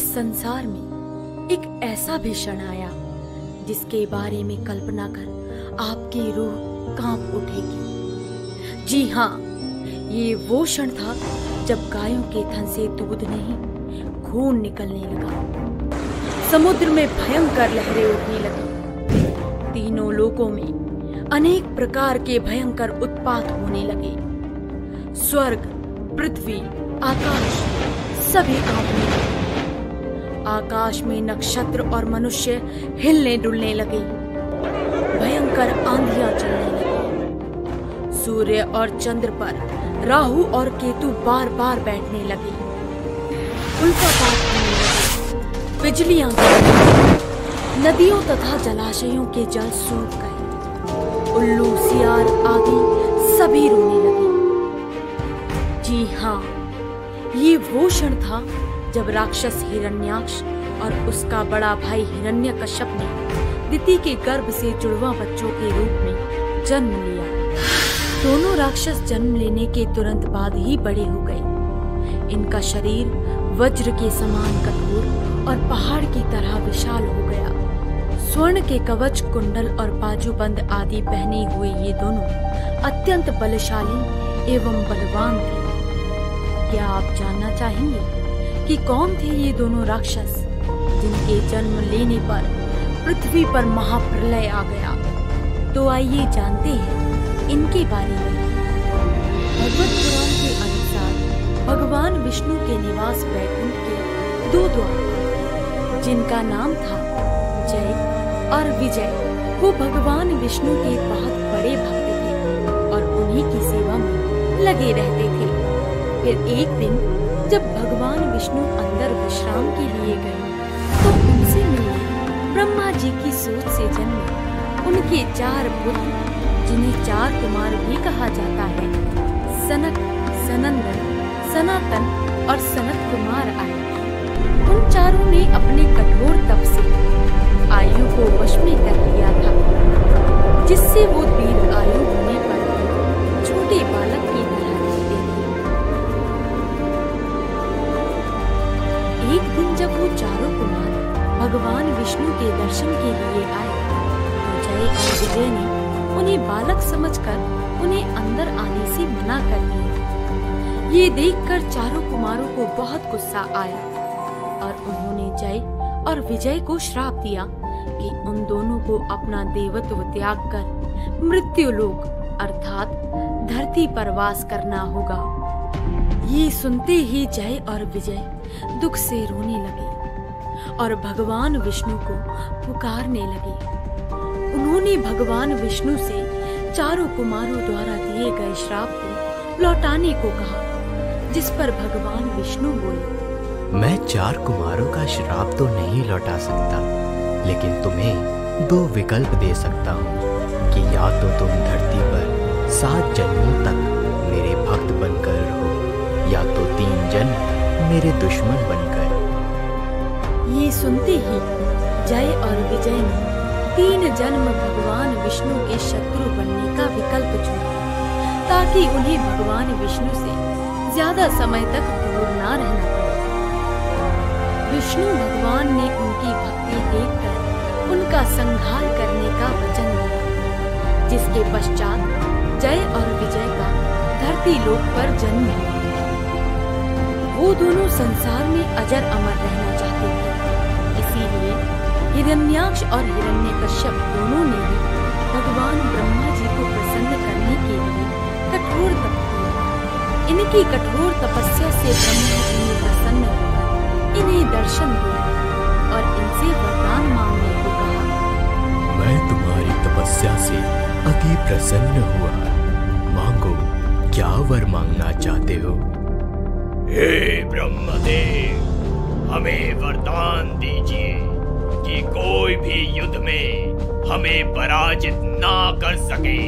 इस संसार में एक ऐसा भी क्षण आया जिसके बारे में कल्पना कर आपकी रूह कांप उठेगी। जी हाँ, ये वो क्षण था जब गायों के थन से दूध नहीं खून निकलने लगा, समुद्र में भयंकर लहरें उठने लगी, तीनों लोकों में अनेक प्रकार के भयंकर उत्पात होने लगे, स्वर्ग, पृथ्वी, आकाश सभी कांपने लगे। आकाश में नक्षत्र और मनुष्य हिलने डुलने लगे, भयंकर आंधियां चलने लगी, सूर्य और चंद्र पर राहु और केतु बार बार बैठने लगे, उल्कापात होने लगे, बिजलियां गिरने लगी, नदियों तथा जलाशयों के जल सूख गए, उल्लू, सियार आदि सभी रोने लगे। जी हाँ, ये वो क्षण था जब राक्षस हिरण्याक्ष और उसका बड़ा भाई हिरण्यकश्यप ने दिति के गर्भ से जुड़वा बच्चों के रूप में जन्म लिया। दोनों राक्षस जन्म लेने के तुरंत बाद ही बड़े हो गए। इनका शरीर वज्र के समान कठोर और पहाड़ की तरह विशाल हो गया। स्वर्ण के कवच, कुंडल और बाजूबंद आदि पहने हुए ये दोनों अत्यंत बलशाली एवं बलवान थे। क्या आप जानना चाहेंगे कि कौन थे ये दोनों राक्षस जिनके जन्म लेने पर पृथ्वी पर महाप्रलय आ गया? तो आइए जानते हैं इनके बारे में। भगवत पुराण के अनुसार भगवान विष्णु के निवास वैकुंठ के दो द्वार, जिनका नाम था जय और विजय, वो भगवान विष्णु के बहुत बड़े भक्त थे और उन्हीं की सेवा में लगे रहते थे। फिर एक दिन जब भगवान विष्णु अंदर विश्राम के लिए गए तो उनसे मिलने ब्रह्मा जी की सोच से जन्मे उनके 4 पुत्र, जिन्हें 4 कुमार भी कहा जाता है, सनक, सनंदन, सनातन और सनत कुमार आए। उन चारों ने अपने कठोर तप से आयु को वश में कर लिया था, जिससे वो दीर्घ आयु होने पर छोटे बालक की तरह रहते थे। एक दिन जब वो चारों कुमार भगवान विष्णु के दर्शन के लिए आए तो जय और विजय ने उन्हें बालक समझकर उन्हें अंदर आने से मना कर दिया। ये देखकर चारों कुमारों को बहुत गुस्सा आया और उन्होंने जय और विजय को श्राप दिया कि उन दोनों को अपना देवत्व त्याग कर मृत्युलोक अर्थात धरती पर वास करना होगा। ये सुनते ही जय और विजय दुख से रोने लगे और भगवान विष्णु को पुकारने लगे। उन्होंने भगवान विष्णु से चारों कुमारों द्वारा दिए गए श्राप को लौटाने को कहा, जिस पर भगवान विष्णु बोले, मैं 4 कुमारों का श्राप तो नहीं लौटा सकता, लेकिन तुम्हें 2 विकल्प दे सकता हूँ कि या तो तुम धरती पर 7 जन्मों तक मेरे भक्त बनकर रहो या तो 3 जन्म मेरे दुश्मन बनकर। ये सुनते ही जय और विजय ने 3 जन्म भगवान विष्णु के शत्रु बनने का विकल्प चुना, ताकि उन्हें भगवान विष्णु से ज्यादा समय तक दूर ना रहना पड़े। विष्णु भगवान ने उनकी भक्ति देखकर उनका संहार करने का वचन दिया, जिसके पश्चात जय और विजय का धरती लोक पर जन्म हुआ। वो दोनों संसार में अजर अमर रहना चाहते थे, इसीलिए हिरण्याक्ष और हिरण्यकश्यप दोनों ने भी भगवान ब्रह्मा जी को प्रसन्न करने के लिए कठोर तप किया। इनकी कठोर तपस्या से ब्रह्मा जी ने प्रसन्न होकर इन्हें दर्शन दिया और इनसे वरदान मांगने को कहा। मैं तुम्हारी तपस्या से अति प्रसन्न हुआ, मांगो, क्या वर मांगना चाहते हो? हे ब्रह्मदेव, हमें वरदान दीजिए कि कोई भी युद्ध में हमें पराजित ना कर सके,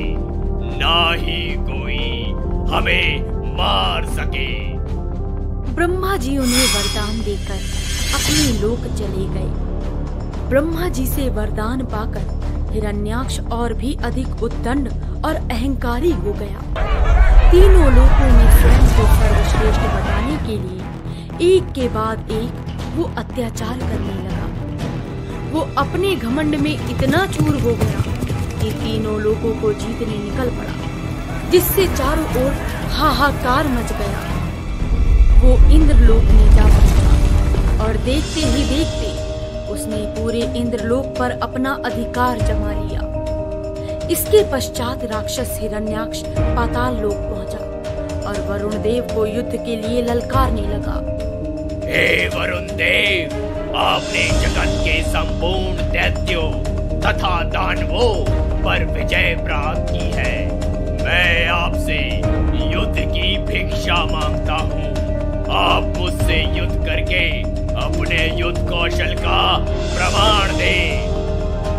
ना ही कोई हमें मार सके। ब्रह्मा जी उन्हें वरदान देकर अपने लोक चले गए। ब्रह्मा जी से वरदान पाकर हिरण्याक्ष और भी अधिक उद्दंड और अहंकारी हो गया। तीनों लोकों में स्वयं को सर्वश्रेष्ठ बताने के लिए एक के बाद एक वो अत्याचार करने लगा। वो अपने घमंड में इतना चूर हो गया कि तीनों लोगों को जीतने निकल पड़ा, जिससे चारों ओर हाहाकार मच गया। वो इंद्रलोक में जा पहुंचा और देखते ही देखते उसने पूरे इंद्रलोक पर अपना अधिकार जमा लिया। इसके पश्चात राक्षस हिरण्याक्ष पाताल लोक पहुंचा और वरुण देव को युद्ध के लिए ललकारने लगा। हे वरुण देव, आपने जगत के संपूर्ण दैत्यों तथा दानवों पर विजय प्राप्त की है। मैं आपसे युद्ध की भिक्षा मांगता हूँ। आप मुझसे युद्ध करके अपने युद्ध कौशल का प्रमाण दें।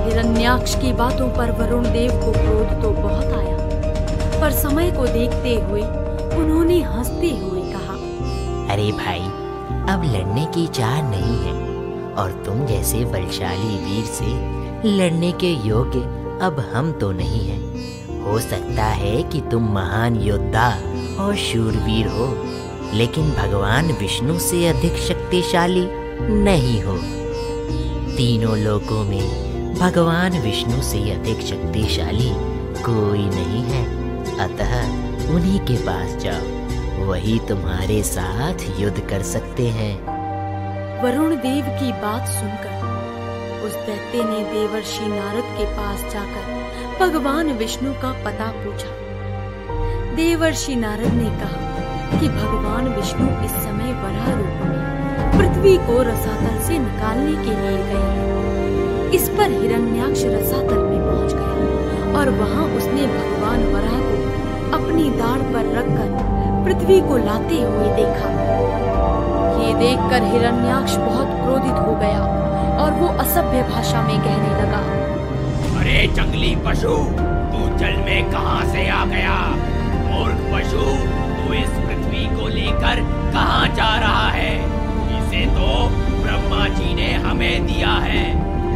हिरण्याक्ष की बातों पर वरुण देव को क्रोध तो बहुत आया, पर समय को देखते हुए उन्होंने हंसते हुए कहा, अरे भाई, अब लड़ने की चाह नहीं है और तुम जैसे बलशाली वीर से लड़ने के योग्य अब हम तो नहीं हैं। हो सकता है कि तुम महान योद्धा और शूरवीर हो, लेकिन भगवान विष्णु से अधिक शक्तिशाली नहीं हो। तीनों लोकों में भगवान विष्णु से अधिक शक्तिशाली कोई नहीं है, अतः उन्हीं के पास जाओ, वही तुम्हारे साथ युद्ध कर सकते हैं। वरुण देव की बात सुनकर उस दैत्य ने देवर्षि नारद के पास जाकर भगवान विष्णु का पता पूछा। देवर्षि नारद ने कहा कि भगवान विष्णु इस समय वराह रूप में पृथ्वी को रसातल से निकालने के लिए गए हैं। इस पर हिरण्याक्ष रसातल में पहुंच गया और वहां उसने भगवान वराह को अपनी दाढ़ पर रखकर पृथ्वी को लाते हुए देखा। ये देखकर हिरण्याक्ष बहुत क्रोधित हो गया और वो असभ्य भाषा में कहने लगा, अरे जंगली पशु, तू जल में कहां से आ गया? मूर्ख पशु, तू इस पृथ्वी को लेकर कहां जा रहा है? इसे तो ब्रह्मा जी ने हमें दिया है।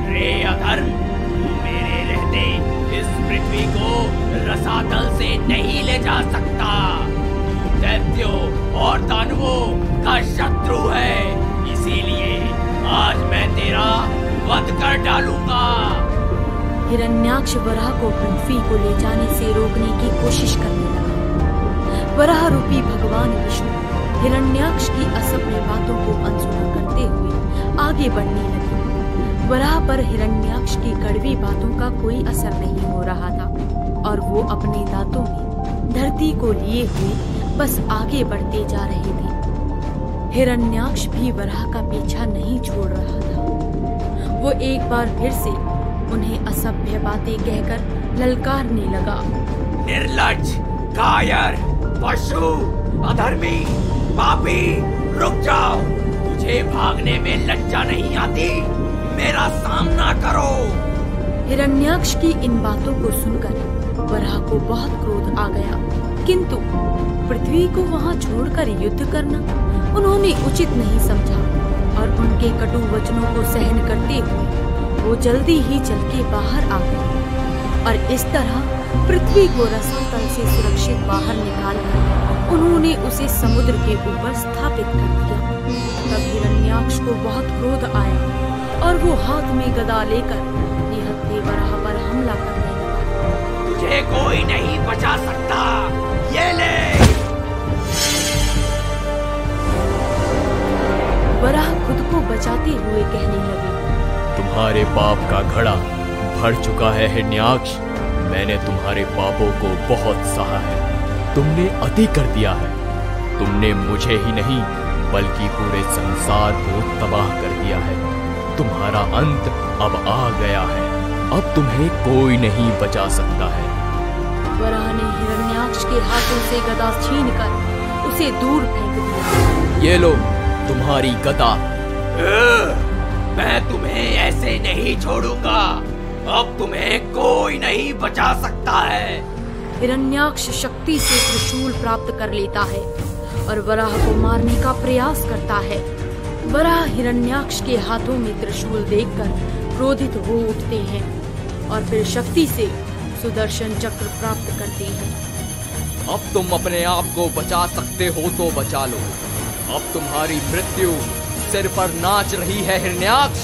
रे अधर्म, तू मेरे रहते इस पृथ्वी को रसातल से नहीं ले जा सकता। तू दैत्यों और दानवों का शत्रु है, इसीलिए आज मैं तेरा वध कर डालूंगा। हिरण्याक्ष वराह को पृथ्वी को ले जाने से रोकने की कोशिश करने लगा। वराह रूपी भगवान विष्णु हिरण्याक्ष की असभ्य बातों को अनसुना करते हुए आगे बढ़ने लगे। वराह पर हिरण्याक्ष की कड़वी बातों का कोई असर नहीं हो रहा था और वो अपने दांतों में धरती को लिए हुए बस आगे बढ़ते जा रहे थे। हिरण्याक्ष भी वराह का पीछा नहीं छोड़ रहा था। वो एक बार फिर से उन्हें असभ्य बातें कहकर ललकारने लगा। निर्लज्ज, कायर, पशु, अधर्मी, पापी, रुक जाओ। तुझे भागने में लज्जा नहीं आती? मेरा सामना करो। हिरण्याक्ष की इन बातों को सुनकर वराह को बहुत क्रोध आ गया, किंतु पृथ्वी को वहां छोड़कर युद्ध करना उन्होंने उचित नहीं समझा और उनके कटु वचनों को सहन करते हुए वो जल्दी ही चल के बाहर आ गए और इस तरह पृथ्वी को रसातल से सुरक्षित बाहर निकालकर उन्होंने उसे समुद्र के ऊपर स्थापित कर दिया। तब हिरण्याक्ष को बहुत क्रोध आया और वो हाथ में गदा लेकर निहत्थे वराह पर हमला करने लगा। तुझे कोई नहीं बचा सकता, ये ले। वराह खुद को बचाते हुए कहने लगे, तुम्हारे पाप का घड़ा भर चुका है हिरण्याक्ष। मैंने तुम्हारे पापों को बहुत सहा है। तुमने अति कर दिया है। तुमने मुझे ही नहीं बल्कि पूरे संसार को तबाह कर दिया है। तुम्हारा अंत अब आ गया है। अब तुम्हें कोई नहीं बचा सकता है। वराह ने हिरण्याक्ष के हाथों से गदा छीनकर उसे दूर फेंक दिया। ये लो तुम्हारी गदा। मैं तुम्हें ऐसे नहीं छोड़ूंगा। अब तुम्हें कोई नहीं बचा सकता है। हिरण्याक्ष शक्ति से त्रिशूल प्राप्त कर लेता है और वराह को मारने का प्रयास करता है। वराह हिरण्याक्ष के हाथों में त्रिशूल देखकर क्रोधित हो उठते हैं और फिर शक्ति से सुदर्शन चक्र प्राप्त करते हैं। अब तुम अपने आप को बचा सकते हो तो बचा लो। अब तुम्हारी मृत्यु सिर पर नाच रही है हिरण्याक्ष?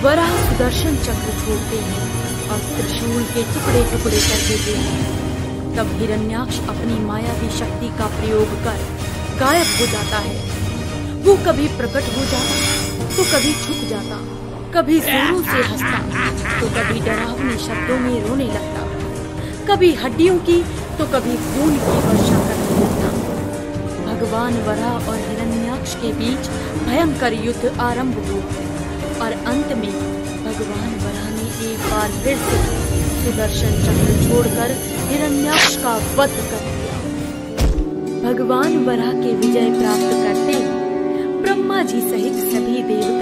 वराह सुदर्शन चक्र छोड़ते हैं और त्रिशूल के टुकड़े टुकड़े कर देते हैं। तब हिरण्याक्ष अपनी मायावी शक्ति का प्रयोग कर गायब हो जाता है। वो कभी प्रकट हो जाता तो कभी छुप जाता, कभी जोरों से हंसता तो कभी डरावने शब्दों में रोने लगता, कभी हड्डियों की तो कभी खून की वर्षा करने लगता। भगवान वराह और हिरण्याक्ष के बीच भयंकर युद्ध आरंभ हुआ और अंत में भगवान वराह ने एक बार फिर से सुदर्शन चक्र छोड़कर हिरण्याक्ष का वध कर दिया। भगवान वराह के विजय प्राप्त करते ब्रह्मा जी सहित सभी देवता